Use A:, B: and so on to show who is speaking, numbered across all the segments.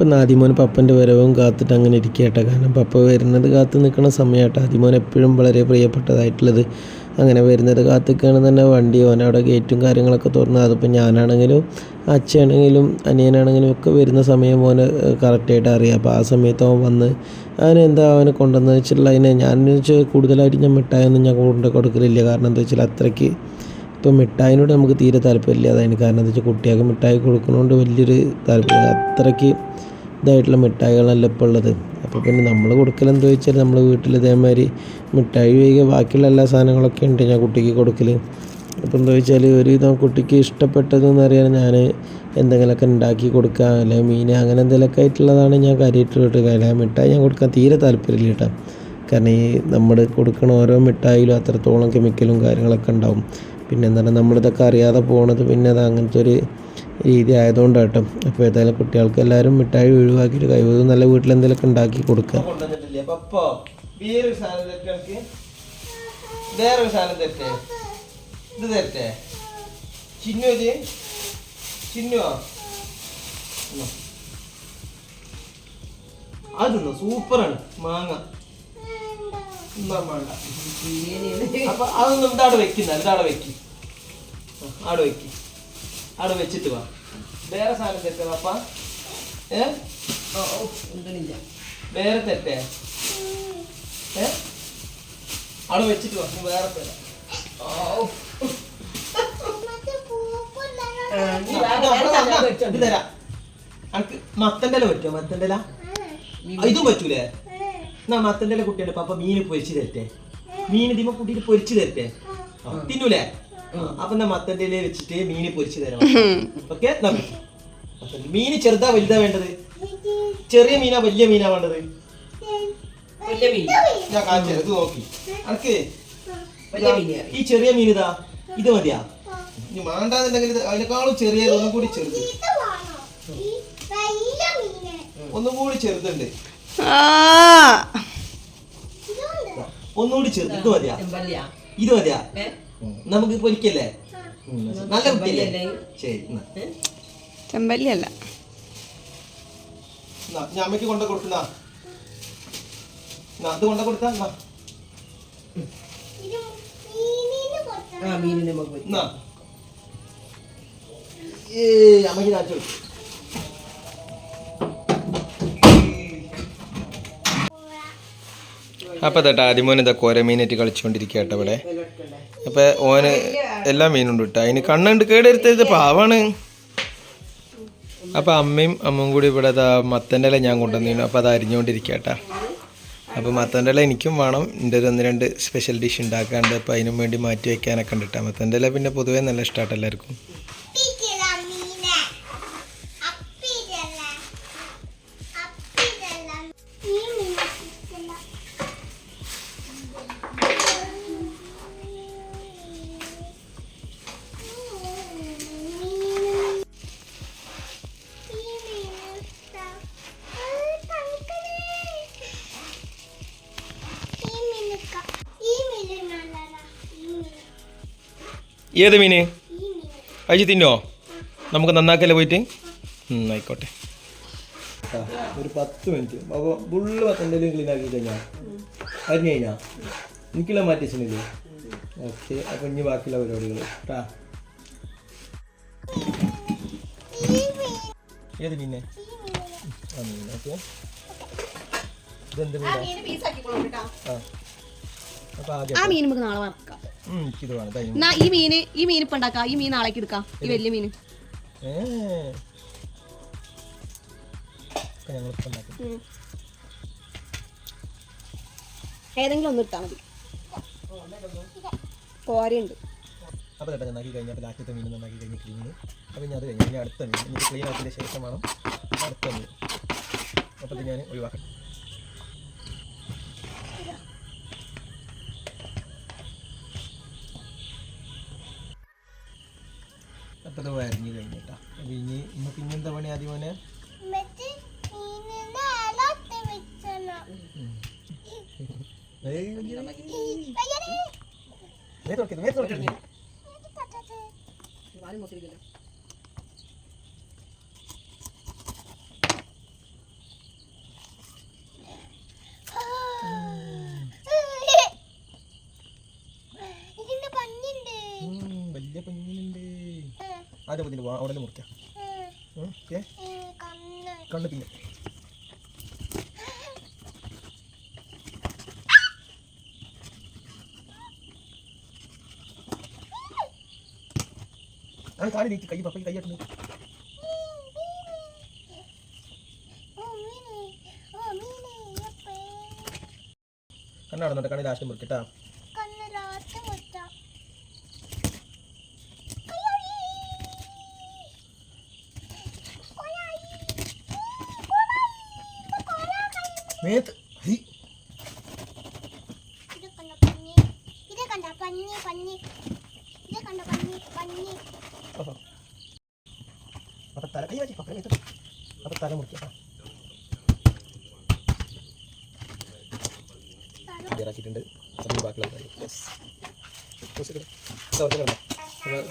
A: അപ്പം ആദിമോൻ പപ്പൻ്റെ വരവും കാത്തിട്ട് അങ്ങനെ ഇരിക്കട്ടെ. കാരണം പപ്പ വരുന്നത് കാത്ത് നിൽക്കുന്ന സമയമായിട്ട് ആദിമോൻ എപ്പോഴും വളരെ പ്രിയപ്പെട്ടതായിട്ടുള്ളത്. അങ്ങനെ വരുന്നത് കാത്തിക്കുകയാണെന്ന് തന്നെ വണ്ടി ഓനവിടെ ഗേറ്റും കാര്യങ്ങളൊക്കെ തുറന്ന് അതിപ്പോൾ ഞാനാണെങ്കിലും അച്ഛനാണെങ്കിലും അനിയനാണെങ്കിലും ഒക്കെ വരുന്ന സമയം ഓന് കറക്റ്റായിട്ട് അറിയാം. അപ്പോൾ ആ സമയത്ത് അവൻ വന്ന് അവനെന്താ അവനെ കൊണ്ടുവന്ന് വെച്ചിട്ടുള്ള അതിനെ ഞാൻ വെച്ചാൽ കൂടുതലായിട്ട് ഞാൻ മിഠായൊന്നും ഞാൻ കൊണ്ട് കൊടുക്കലില്ല. കാരണം എന്താ വെച്ചാൽ അത്രയ്ക്ക് ഇപ്പോൾ മിഠായിനോട് നമുക്ക് തീരെ താല്പര്യമില്ല. അതാണ് കാരണം എന്താ വെച്ചാൽ കുട്ടികൾക്ക് മിഠായി കൊടുക്കുന്നതുകൊണ്ട് വലിയൊരു താല്പര്യം അത്രയ്ക്ക് ഇതായിട്ടുള്ള മിഠായികളല്ല ഇപ്പോൾ ഉള്ളത്. അപ്പോൾ പിന്നെ നമ്മൾ കൊടുക്കലെന്താ വെച്ചാൽ നമ്മൾ വീട്ടിൽ ഇതേമാതിരി മിഠായി ഒഴികെ ബാക്കിയുള്ള എല്ലാ സാധനങ്ങളൊക്കെ ഉണ്ട് ഞാൻ കുട്ടിക്ക് കൊടുക്കൽ. അപ്പോൾ എന്താ വെച്ചാൽ ഒരുവിധം കുട്ടിക്ക് ഇഷ്ടപ്പെട്ടതെന്ന് അറിയാൻ ഞാൻ എന്തെങ്കിലുമൊക്കെ ഉണ്ടാക്കി കൊടുക്കുക, അല്ലെങ്കിൽ മീൻ അങ്ങനെ എന്തെങ്കിലുമൊക്കെ ആയിട്ടുള്ളതാണ് ഞാൻ കാര്യമായിട്ട് കൊടുക്കുക. അല്ലെങ്കിൽ മിഠായി ഞാൻ കൊടുക്കാൻ തീരെ താല്പര്യമില്ല കേട്ടോ. കാരണം ഈ നമ്മൾ കൊടുക്കുന്ന ഓരോ മിഠായിലും അത്രത്തോളം കെമിക്കലും കാര്യങ്ങളൊക്കെ ഉണ്ടാവും. പിന്നെ എന്താണ് നമ്മളിതൊക്കെ അറിയാതെ പോണത് പിന്നെ അത് അങ്ങനത്തെ ഒരു രീതി ആയതുകൊണ്ടാണ് കേട്ടോ. അപ്പോൾ ഏതായാലും കുട്ടികൾക്ക് എല്ലാവരും മിഠായി ഒഴിവാക്കിയിട്ട് കഴിവതും നല്ല വീട്ടിൽ എന്തെങ്കിലുമൊക്കെ ഉണ്ടാക്കി കൊടുക്കുക. വേറൊരു സാധനം തരട്ടെ, ഇത് തരട്ടെ, ചിന്നു ഇത് ചിന്നുവോ അതൊന്നു സൂപ്പറാണ് മാങ്ങ. അപ്പൊ അതൊന്നും ഇതവിടെ വെക്കുന്ന ഇതവിടെ വെക്കി, അവിടെ വെക്കി, അവിടെ വെച്ചിട്ട് വാ. വേറെ സാധനം തെറ്റേ പാപ്പ, വേറെ തെറ്റേ അവിടെ വെച്ചിട്ട് വാ. വേറെ തരാം, ഇത് തരാം. അനക്ക് മത്തൻ്റെ ഇല പറ്റുമോ? മത്തൻ്റെ ഇല ഇതും പറ്റൂലേ? എന്നാ മത്തൻ്റെ ഇല കുട്ടിയുടെ പാപ്പ മീന് പൊരിച്ച് തരട്ടെ, മീൻ ഇതിമ കുട്ടിയിട്ട് പൊരിച്ച് തരട്ടെ, തിന്നൂലേ? അപ്പൊ എന്നാ മത്തൻ്റെ ഇല വെച്ചിട്ട് മീന് പൊരിച്ച് തരാം. ഓക്കെ, മീന് ചെറുതാ വലുതാ വേണ്ടത്? ചെറിയ മീനാ വലിയ മീനാ വേണ്ടത്? ഞാൻ കാണിച്ചു ഇത് നോക്കി. അനക്ക് ഈ ചെറിയ മീൻ ഇതാ, ഇത് മതിയാ? ഇനി വേണ്ടാന്നുണ്ടെങ്കിൽ അതിനേക്കാളും ചെറിയ ഒന്നും കൂടി ചെറുത്, ഒന്നും കൂടി ചെറുതുണ്ട്, ഒന്നുകൂടി ചെറുത്. ഇത് മതിയാ? ഇത് മതിയാ? നമുക്ക് പൊരിക്കല്ലേ? നല്ല കുട്ടിയല്ലേ? ശരി,
B: ചെമ്പല്ലിയല്ല,
A: ഞാൻ അമ്മയ്ക്ക് കൊണ്ട കൊടുക്കുന്ന അത് കൊണ്ട കൊടുത്താ അമ്മയ്ക്ക് കാച്ചു. അപ്പോൾ തട്ടാ ആദ്യമോൻ ഇതാ കോര മീനായിട്ട് കളിച്ചുകൊണ്ടിരിക്കുക കേട്ടോ ഇവിടെ. അപ്പോൾ ഓന് എല്ലാ മീനുണ്ട് കേട്ടോ. അതിന് കണ്ണുണ്ട് കേടെടുത്തത് പാവാണ്. അപ്പോൾ അമ്മയും കൂടി ഇവിടെ മത്തൻ്റെ ഇല ഞാൻ കൊണ്ടുവന്നിരുന്നു. അപ്പോൾ അത് അരിഞ്ഞുകൊണ്ടിരിക്കുക കേട്ടോ. അപ്പോൾ മത്തൻ്റെ ഇല എനിക്കും വേണം, എൻ്റെ ഒരു 1-2 സ്പെഷ്യൽ ഡിഷ് ഉണ്ടാക്കാണ്ട്. അപ്പോൾ അതിനും വേണ്ടി മാറ്റി വയ്ക്കാനൊക്കെ ഉണ്ട് കേട്ടോ. മത്തൻ്റെ ഇല പിന്നെ പൊതുവേ നല്ല ഇഷ്ടമാട്ടോ എല്ലാവർക്കും. ഏത് മീന് അയച്ചു തിന്നോ? നമുക്ക് നന്നാക്കല്ലേ പോയിട്ട്? ആയിക്കോട്ടെ. ഒരു 10 മിനിറ്റ് അപ്പോൾ ഫുള്ള് മത്തൻ്റെ ക്ലീൻ ആക്കി കഴിഞ്ഞാൽ അരിഞ്ഞു കഴിഞ്ഞാൽ എനിക്കുള്ള മാറ്റി വെച്ചിട്ടില്ലേ? ഓക്കെ, അപ്പോൾ ഇനി ബാക്കിയുള്ള പരിപാടികൾ കേട്ടാ. ഏത് മീനെ? ഓക്കെ, ഇതെന്ത് മീനാ?
B: ഈ മീൻ ഇപ്പൊ ഉണ്ടാക്കാം, ഈ മീൻ നാളേക്ക് എടുക്കാം. ഈ വലിയ മീൻ ഏതെങ്കിലും ഒന്ന് ഇട്ടാ മതി. പോരുണ്ട്.
A: അപ്പോൾ കേട്ടോ നന്നാക്കി കഴിഞ്ഞാൽ ലാസ്റ്റത്തെ മീൻ നന്നാക്കി കഴിഞ്ഞ് ക്ലീൻ. അപ്പോൾ ഞാൻ അത് കഴിഞ്ഞാൽ ഇനി അടുത്ത മീൻ എനിക്ക് ക്ലീൻ ആക്കിയതിന് ശേഷം വേണം അടുത്ത മീൻ. അപ്പോൾ ഞാൻ ഒഴിവാക്കാം. അപ്പോൾ അത് വരഞ്ഞ് കഴിഞ്ഞിട്ടാ. അപ്പോൾ ഇനി നമുക്ക് ഇങ്ങനത്തെ പണി ആദ്യം മോനെ ആദ്യം ഇതിൽ അവിടെ മുറിക്കാം. ഓക്കെ, കണ്ണ് പിന്നെ അത് കാലിലേക്ക് കൈ പപ്പയ്ക്ക് കൈയാട്ടുണ്ട്. കണ്ണടന്നോട്ടെ, കണ്ണ് ലാസ്റ്റ് മുറിക്കട്ടാ. മേത്ത് തല കൈ മാറ്റി പപ്പ മേത്ത് അപ്പൊ തല മുറിക്കാം. ഇറക്കിയിട്ടുണ്ട്. ബാക്കിയുള്ള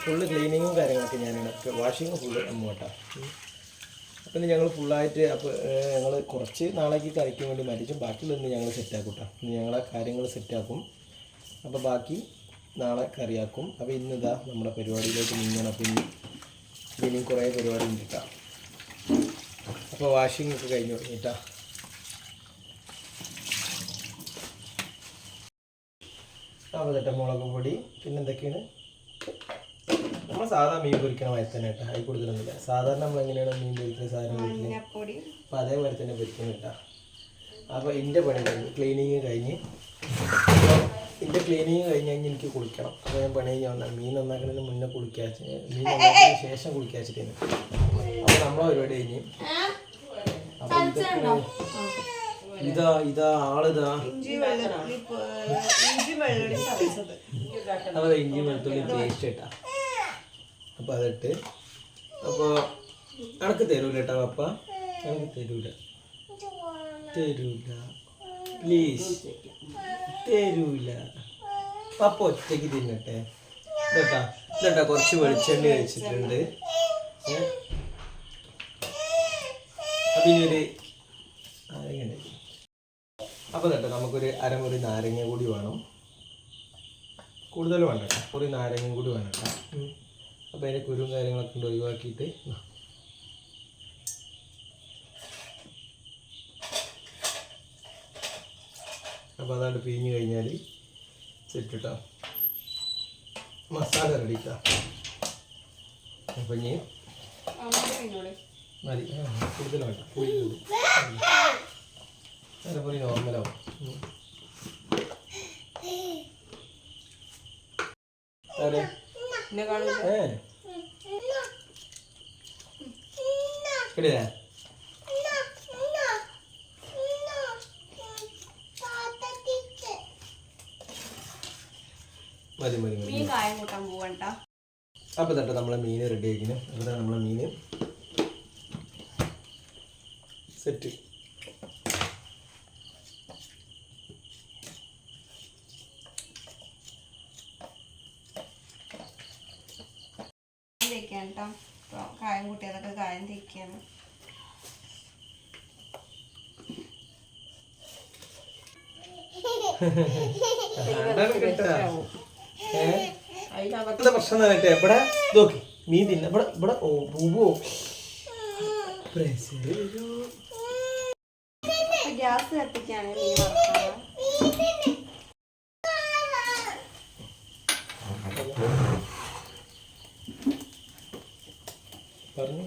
A: ഫുള്ള് ക്ലീനിങ്ങും കാര്യങ്ങളൊക്കെ ഞാനാണ്. വാഷിങ് ഫുള്ള് അമ്മോട്ടാ. അപ്പം ഞങ്ങൾ ഫുള്ളായിട്ട് അപ്പോൾ ഞങ്ങൾ കുറച്ച് നാളേക്ക് കറിക്ക് വേണ്ടി മാറ്റിച്ചും ബാക്കിയുള്ളതൊന്ന് ഞങ്ങൾ സെറ്റാക്കും കേട്ടോ. ഞങ്ങളെ കാര്യങ്ങൾ സെറ്റാക്കും. അപ്പോൾ ബാക്കി നാളെ കറിയാക്കും. അപ്പോൾ ഇന്നിതാ നമ്മുടെ പരിപാടിയിലേക്ക് നീങ്ങണം. അപ്പോൾ ഇനിയും കുറേ പരിപാടി ഉണ്ട് കേട്ടോ. അപ്പോൾ വാഷിംഗ് ഒക്കെ കഴിഞ്ഞു തുടങ്ങിയിട്ടാ. അപ്പോൾ കേട്ടോ മുളക് പൊടി പിന്നെന്തൊക്കെയാണ് നമ്മൾ സാധാ മീൻ പൊരിക്കണ മാതിരി തന്നെ കേട്ടോ. ആയി കൊടുക്കുന്നില്ല. സാധാരണ നമ്മൾ എങ്ങനെയാണ് മീൻ പൊരിക്കുന്ന സാധനം വീട്ടിൽ അപ്പോൾ അതേപോലെ തന്നെ പൊരിക്കണം കേട്ടോ. അപ്പോൾ എൻ്റെ പണി കഴിഞ്ഞു, ക്ലീനിങ് കഴിഞ്ഞ്. എൻ്റെ ക്ലീനിങ് കഴിഞ്ഞ് കഴിഞ്ഞ് എനിക്ക് കുളിക്കണം. അപ്പോൾ ഞാൻ പണി കഴിഞ്ഞ് വന്നാൽ മീൻ നന്നാക്കുന്നതിന് മുന്നേ കുളിക്കാച്ച്, മീൻ നന്നാക്കുന്നതിന് ശേഷം കുളിക്കാച്ചിട്ടാണ്. അപ്പോൾ നമ്മളെ പരിപാടി കഴിഞ്ഞ്. അപ്പോൾ ഇതാ ആളിതാ അപ്പോൾ ഇഞ്ചി വെളുത്തുള്ളി പേസ്റ്റ് ഇട്ടാ. അപ്പോൾ അതിട്ട് അപ്പോൾ അനക്ക് തരൂല കേട്ടോ പപ്പ, എനിക്ക് തരൂല പ്ലീസ് തരൂല പപ്പ ഒറ്റയ്ക്ക് തിന്നട്ടെ കേട്ടാ. ഇതട്ടാ കുറച്ച് വെളിച്ചെണ്ണ കഴിച്ചിട്ടുണ്ട്. അപ്പം ഇനിയൊരു നാരങ്ങ ഉണ്ടായി. അപ്പോൾ കേട്ടോ നമുക്കൊരു അരമുറി നാരങ്ങ കൂടി വേണം. കൂടുതൽ വേണ്ട കേട്ടോ, ഒരു നാരങ്ങയും കൂടി വേണം കേട്ടോ. അപ്പോൾ അതിൻ്റെ കുരുവും കാര്യങ്ങളൊക്കെ ഉണ്ട് ഒഴിവാക്കിയിട്ട് അപ്പോൾ അതാണ്ട് പിഴിഞ്ഞ് കഴിഞ്ഞാൽ സെറ്റ് കേട്ടോ. മസാല റെഡി കേട്ടോ. അപ്പം ഇനി മതി, കൂടുതൽ വേണ്ട, പുളി കൂടും. അരപ്പൊടി നോർമലാവും. അതെ കിട്ടില്ല. മതി മതി മതി. അപ്പോൾ തട്ടെ നമ്മളെ മീൻ റെഡി ആക്കിന്. അവിടെ നമ്മളെ മീൻ സെറ്റ്.
B: കായം കൂട്ടിയതൊക്കെ കായം തേക്കാണ്.
A: പ്രശ്നം തന്നെ എവിടെ നോക്കി മീൻ തിന്ന ഇവിടെ ഇവിടെ പൂവോ
B: ഗ്യാസ് കത്തിക്കാണ് മീൻ വറുക്കാൻ.
A: പറഞ്ഞു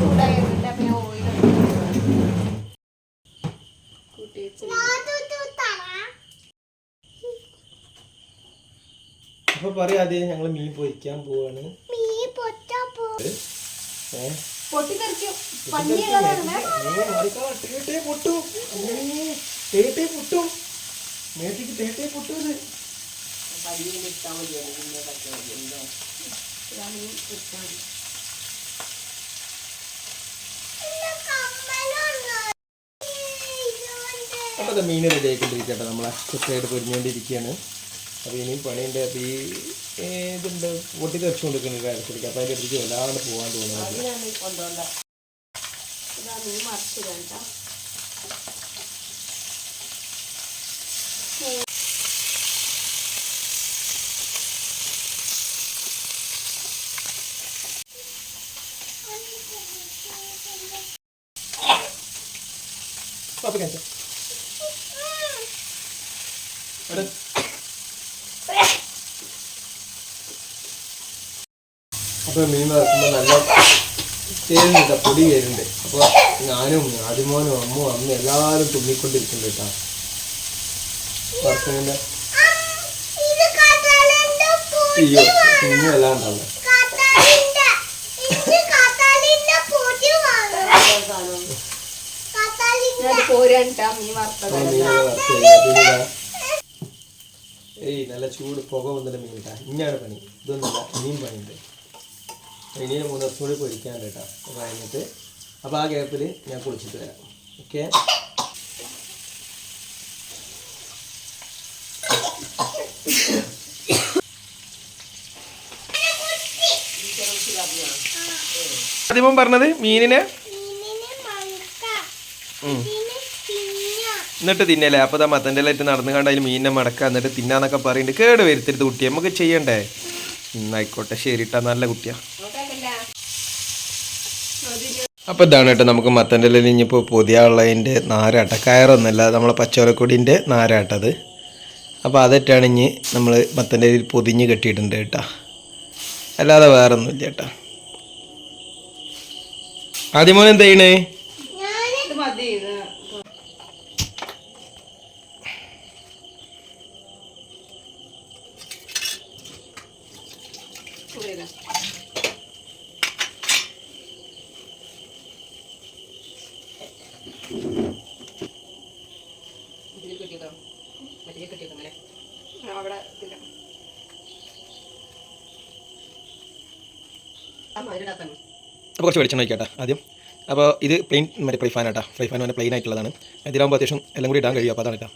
B: ചൂടായിരുന്നില്ല. അപ്പം ഞാൻ ഓയിൽ കൂട്ടി വെച്ച്
A: അപ്പൊ പറയാതെ ഞങ്ങള് മീൻ പൊരിക്കാൻ പോവാണ്.
B: പൊട്ടിത്തെറിക്കും.
A: മേത്തേക്ക് തേട്ടേ പൊട്ടും. അപ്പോൾ മീൻ റെഡി ആയിക്കൊണ്ടിരിക്കട്ടെ. നമ്മളെ സെറ്റായിട്ട് പൊരിഞ്ഞുകൊണ്ടിരിക്കുകയാണ്. അപ്പോൾ ഇനിയും പണിയുണ്ട്. അപ്പോൾ ഈ ഇതുണ്ട് പൊട്ടി തെറിച്ചുകൊണ്ടിരിക്കുന്നുണ്ട് ഇടയ്ക്കിടയ്ക്ക്. അപ്പോൾ അതിൻ്റെ അടുത്തേക്ക് വല്ലാണ്ട് പോകാൻ തോന്നുന്നത്. അപ്പോൾ മീൻ വറുക്കുമ്പോൾ നല്ല ചേരുന്നുണ്ട്, പൊടി ചേരുന്നുണ്ട്. അപ്പോൾ ഞാനും ആദിമോനും അമ്മയും എല്ലാവരും തുമ്മിക്കൊണ്ടിരിക്കുന്നുണ്ട് കേട്ടോ വറുത്തതിൻ്റെ. അയ്യോ കുഞ്ഞും എല്ലാം ഉണ്ടാവും. ഏയ് നല്ല ചൂട് പുക വന്നിട്ട് മീൻ കിട്ടാ. ഇനിയാണ് പണി, ഇതൊന്നുമില്ല, ഇനിയും പണിയുണ്ട്. ഇനിയും 3 ദിവസം കൂടി പൊരിക്കാണ്ട് കേട്ടോ കഴിഞ്ഞിട്ട്. അപ്പോൾ ആ ഗ്യാപ്പിൽ ഞാൻ കുളിച്ചിട്ട് വരാം. ഓക്കെ. ആദ്യം പറഞ്ഞത് മീനിനെ എന്നിട്ട് തിന്നല്ലേ. അപ്പോൾ ഇതാ മത്തൻ്റെ ഇലയിട്ട് നടന്നു കണ്ട് അതിൽ മീനിനെ മടക്കുക, എന്നിട്ട് തിന്നാന്നൊക്കെ പറയുന്നുണ്ട്. കേട് വരുത്തരുത് കുട്ടിയെ, നമുക്ക് ചെയ്യണ്ടേ. ആയിക്കോട്ടെ ശരി കേട്ടോ, നല്ല കുട്ടിയാ. അപ്പോൾ ഇതാണ് കേട്ടോ നമുക്ക് മത്തൻ്റെ ഇലയിൽ ഇനിയിപ്പോൾ പൊതിയാനുള്ളതിൻ്റെ നാരാട്ട, കയറൊന്നുമല്ല, നമ്മളെ പച്ചോലക്കൊടിൻ്റെ നാരാട്ടത്. അപ്പോൾ അതിട്ടാണ് ഇനി നമ്മൾ മത്തൻ്റെ ഇലയിൽ പൊതിഞ്ഞ് കെട്ടിയിട്ടുണ്ട് കേട്ടോ, അല്ലാതെ വേറൊന്നുമില്ല കേട്ടോ. ആദ്യമോൻ എന്താ ചെയ്യണേ? അപ്പോൾ കുറച്ച് വെളിച്ചെണ്ണ ഒഴിക്കട്ടെ ആദ്യം. അപ്പോൾ ഇത് പ്ലെയിൻ മറ്റേ ഫ്രൈ ഫാൻ ആട്ടോ, ഫ്രൈ ഫാൻ പ്ലെയിൻ ആയിട്ടുള്ളതാണ്. ഇതിലാകുമ്പോൾ അത്യാവശ്യം എല്ലാം കൂടി ഇടാൻ കഴിയും. അപ്പോൾ അതാണ് കേട്ടോ.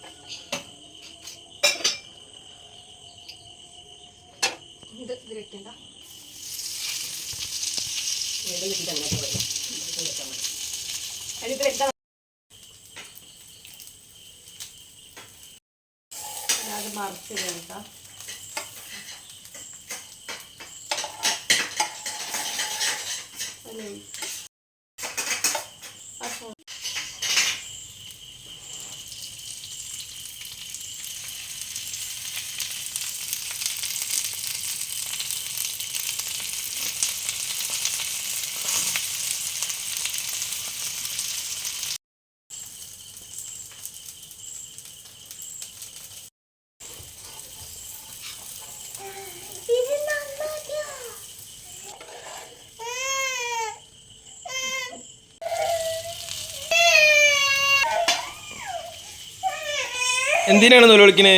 A: എന്തിനാണ് നൂലൊളിക്കണേ?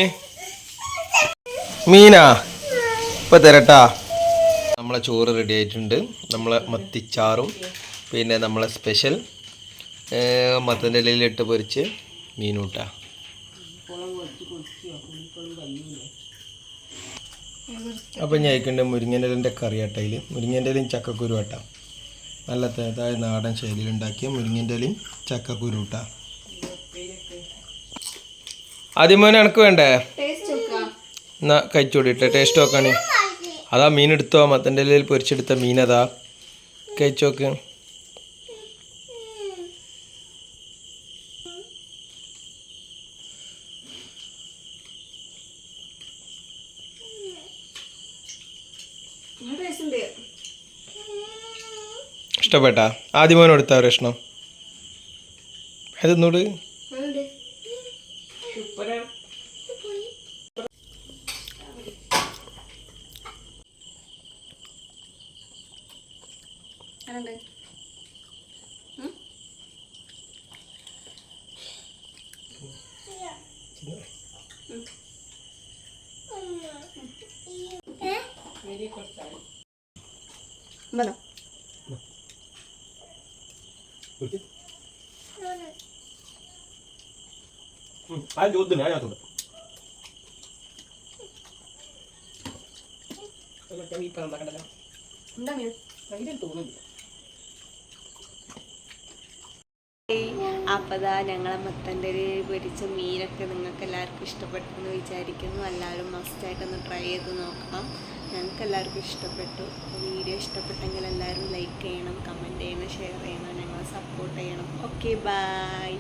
A: മീനാ? ഇപ്പം തരട്ടാ. നമ്മളെ ചോറ് റെഡി ആയിട്ടുണ്ട്. നമ്മളെ മത്തിച്ചാറും പിന്നെ നമ്മളെ സ്പെഷ്യൽ മത്തൻ്റെ ഇലയിലിട്ട് പൊരിച്ച് മീനൂട്ടാ. അപ്പം ഞാൻ അയക്കേണ്ട മുരിങ്ങൻ്റെ ഇലൻ്റെ കറി ആട്ടയിൽ മുരിങ്ങൻ്റെ ഇലയും ചക്കക്കുരു ആട്ടാ. നല്ല തേതായ നാടൻ ശൈലിയിൽ ഉണ്ടാക്കിയ മുരിങ്ങൻ്റെ ഇലയും ചക്കക്കുരു ഇട്ടാ. ആദ്യമോനെ എനക്ക് വേണ്ടേ? എന്നാ കഴിച്ചോടിട്ടെ, ടേസ്റ്റ് നോക്കാണ്. അതാ മീൻ എടുത്തോ, മത്തൻ്റെ ഇലയിൽ പൊരിച്ചെടുത്ത മീനതാ, കഴിച്ചോക്ക്. ഇഷ്ടപ്പെട്ടാ? ആദ്യമോനും എടുത്താ ഒരു കഷ്ണം അതൊന്നൂട്.
B: അപ്പോൾ അതാ ഞങ്ങളെ മത്തൻ്റെ പൊരിച്ച മീനൊക്കെ നിങ്ങൾക്ക് എല്ലാവർക്കും ഇഷ്ടപ്പെട്ടെന്ന് വിചാരിക്കുന്നു. എല്ലാവരും മസ്റ്റായിട്ടൊന്ന് ട്രൈ ചെയ്ത് നോക്കണം. ഞങ്ങൾക്ക് എല്ലാവർക്കും ഇഷ്ടപ്പെട്ടു. വീഡിയോ ഇഷ്ടപ്പെട്ടെങ്കിൽ എല്ലാവരും ലൈക്ക് ചെയ്യണം, കമൻറ്റ് ചെയ്യണം, ഷെയർ ചെയ്യണം, ഞങ്ങളെ സപ്പോർട്ട് ചെയ്യണം. Okay, by.